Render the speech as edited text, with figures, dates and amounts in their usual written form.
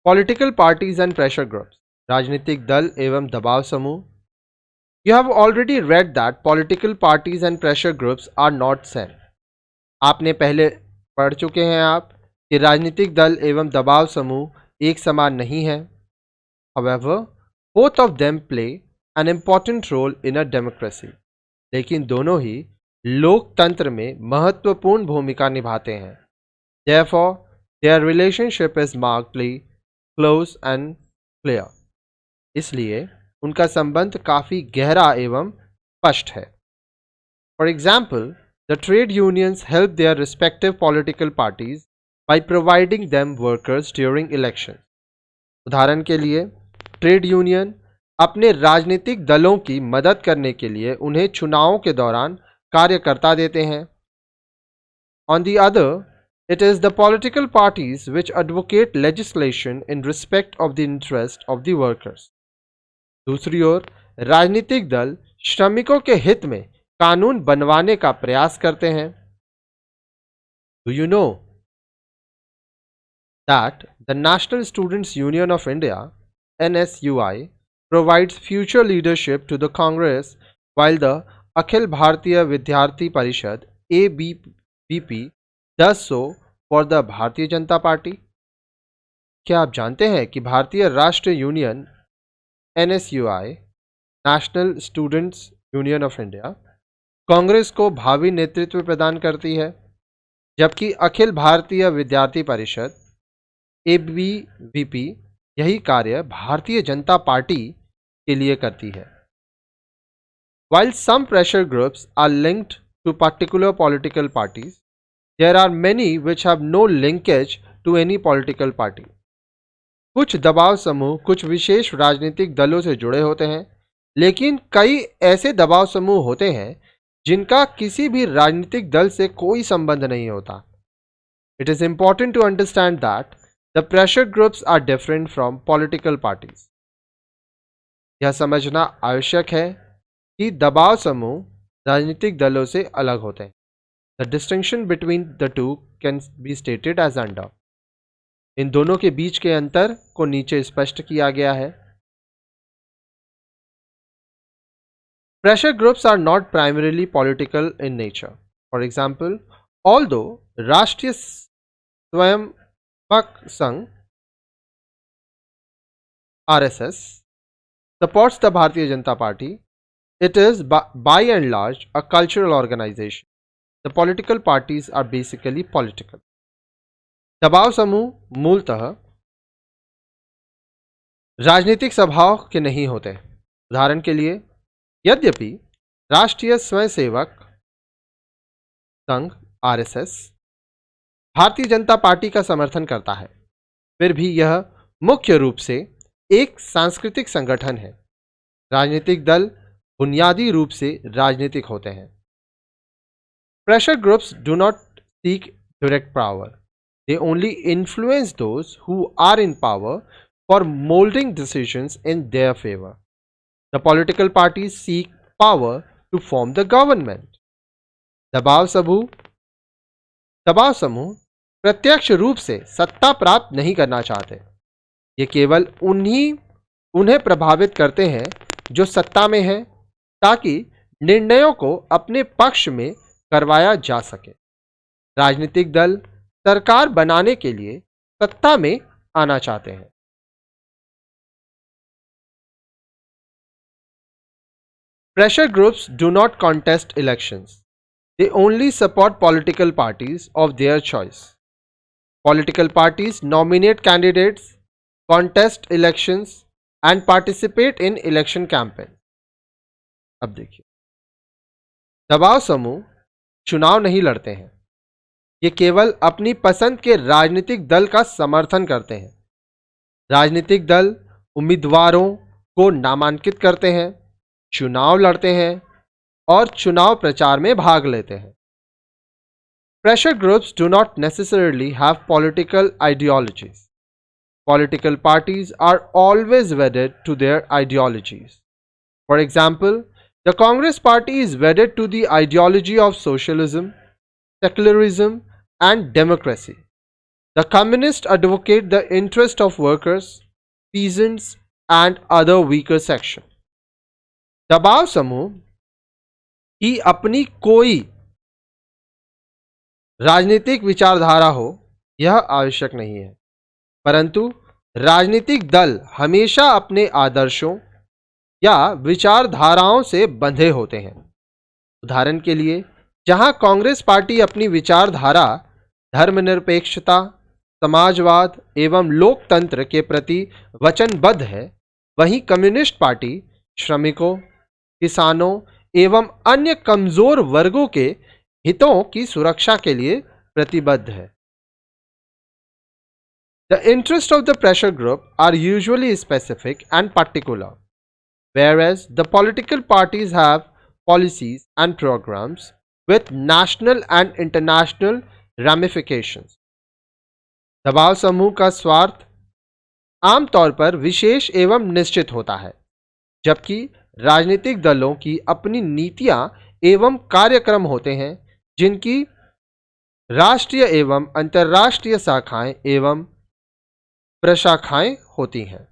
Political parties and pressure groups, राजनीतिक दल एवं दबाव समूह। You have already read that political parties and pressure groups are not same. आपने पहले पढ़ चुके हैं आप कि राजनीतिक दल एवं दबाव समूह एक समान नहीं है। However, both of them play an important role in a democracy. लेकिन दोनों ही लोकतंत्र में महत्वपूर्ण भूमिका निभाते हैं। Therefore, their relationship is markedly close and clear. इसलिए उनका संबंध काफी गहरा एवं स्पष्ट है। For example, the trade unions help their respective political parties by providing them workers during elections. उदाहरण के लिए ट्रेड यूनियन अपने राजनीतिक दलों की मदद करने के लिए उन्हें चुनावों के दौरान कार्यकर्ता देते हैं। On the other, it is the political parties which advocate legislation in respect of the interest of the workers. दूसरी ओर राजनीतिक दल श्रमिकों के हित में कानून बनवाने का प्रयास करते हैं। Do you know that the National Students Union of India, NSUI, provides future leadership to the Congress, while the Akhil Bharatiya Vidyarthi Parishad, ABVP, does so for the Bharatiya Janata party? क्या आप जानते हैं कि भारतीय राष्ट्र union NSUI, national students union of India, Congress को भावी नेतृत्व प्रदान करती है, जबकि अखिल भारतीय विद्यार्थी परिषद ABVP यही कार्य भारतीय जनता पार्टी के लिए करती है। While some pressure groups are linked to particular political parties, there are many which have no linkage to any political party. कुछ दबाव समूह कुछ विशेष राजनीतिक दलों से जुड़े होते हैं, लेकिन कई ऐसे दबाव समूह होते हैं जिनका किसी भी राजनीतिक दल से कोई संबंध नहीं होता। It is important to understand that the pressure groups are different from political parties. यह समझना आवश्यक है कि दबाव समूह राजनीतिक दलों से अलग होते हैं। The distinction between the two can be stated as under. इन दोनों के बीच के अंतर को नीचे स्पष्ट किया गया है। Pressure groups are not primarily political in nature. For example, although राष्ट्रीय Swayamsevak Sangh RSS supports the Bharatiya Janata Party, it is by and large a cultural organization. The political parties are basically political. दबाव समूह मूलतः राजनीतिक स्वभाव के नहीं होते। उदाहरण के लिए, यद्यपि राष्ट्रीय स्वयंसेवक संघ RSS भारतीय जनता पार्टी का समर्थन करता है, फिर भी यह मुख्य रूप से एक सांस्कृतिक संगठन है। राजनीतिक दल बुनियादी रूप से राजनीतिक होते हैं। Pressure groups do not seek direct power. They only influence those who are in power for molding decisions in their favor. The political parties seek power to form the government. दबाव समूह प्रत्यक्ष रूप से सत्ता प्राप्त नहीं करना चाहते। ये केवल उन्हें प्रभावित करते हैं जो सत्ता में हैं, ताकि निर्णयों को अपने पक्ष में करवाया जा सके। राजनीतिक दल सरकार बनाने के लिए सत्ता में आना चाहते हैं। Pressure groups do not contest elections. They only support political parties of their choice. Political parties nominate candidates, contest elections and participate in election campaign. अब देखिए, दबाव समूह चुनाव नहीं लड़ते हैं। ये केवल अपनी पसंद के राजनीतिक दल का समर्थन करते हैं। राजनीतिक दल उम्मीदवारों को नामांकित करते हैं, चुनाव लड़ते हैं और चुनाव प्रचार में भाग लेते हैं। Pressure groups do not necessarily have political ideologies. Political parties are always wedded to their ideologies. For example, the Congress Party is wedded to the ideology of socialism, secularism and democracy. The communists advocate the interest of workers, peasants and other weaker section. दबाव समूह की अपनी कोई राजनीतिक विचारधारा हो यह आवश्यक नहीं है, परंतु राजनीतिक दल हमेशा अपने आदर्शों या विचारधाराओं से बंधे होते हैं। उदाहरण के लिए, जहां कांग्रेस पार्टी अपनी विचारधारा धर्मनिरपेक्षता, समाजवाद एवं लोकतंत्र के प्रति वचनबद्ध है, वहीं कम्युनिस्ट पार्टी श्रमिकों, किसानों एवं अन्य कमजोर वर्गों के हितों की सुरक्षा के लिए प्रतिबद्ध है। The interests of the pressure group are usually specific and particular, whereas the political parties have policies and programs with national and international ramifications. दबाव समूह का स्वार्थ आमतौर पर विशेष एवं निश्चित होता है, जबकि राजनीतिक दलों की अपनी नीतियां एवं कार्यक्रम होते हैं जिनकी राष्ट्रीय एवं अंतर्राष्ट्रीय शाखाएं एवं प्रशाखाएं होती हैं।